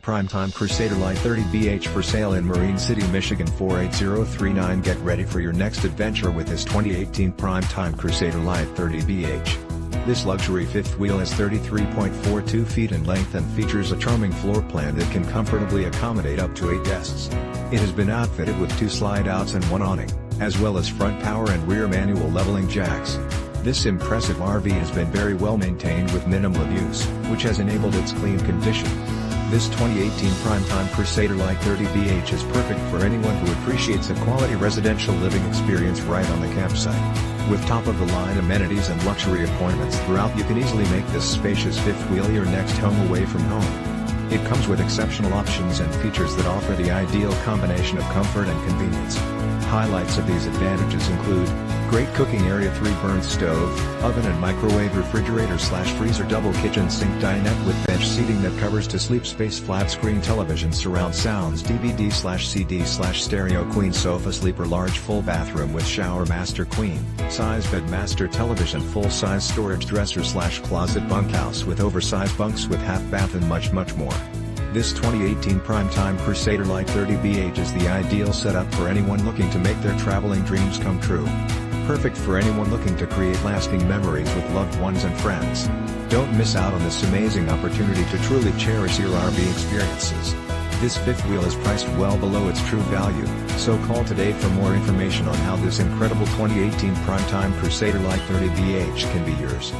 Prime Time Crusader Lite 30BH for sale in Marine City, Michigan 48039. Get ready for your next adventure with this 2018 Prime Time Crusader Lite 30BH. This luxury fifth wheel is 33.42 feet in length and features a charming floor plan that can comfortably accommodate up to 8 guests. It has been outfitted with 2 slide-outs and 1 awning, as well as front power and rear manual leveling jacks. This impressive RV has been very well maintained with minimal abuse, which has enabled its clean condition. This 2018 Prime Time Crusader Lite 30BH is perfect for anyone who appreciates a quality residential living experience right on the campsite. With top-of-the-line amenities and luxury appointments throughout, you can easily make this spacious fifth wheel your next home away from home. It comes with exceptional options and features that offer the ideal combination of comfort and convenience. Highlights of these advantages include great cooking area, 3-burner stove, oven and microwave refrigerator / FreezerDouble kitchen, SinkDinette with bench seating that covers to sleep space, flat screen television, surround sounds, DVD / CD / stereo, queen sofa, SleeperLarge full bathroom with ShowerMaster, queen size BedMaster television, full-size storage dresser / closet bunkhouse with oversized bunks with half bath, and much more. This 2018 Prime Time Crusader Lite 30BH is the ideal setup for anyone looking to make their traveling dreams come true. Perfect for anyone looking to create lasting memories with loved ones and friends. Don't miss out on this amazing opportunity to truly cherish your RV experiences. This fifth wheel is priced well below its true value, so call today for more information on how this incredible 2018 Prime Time Crusader Lite 30BH can be yours.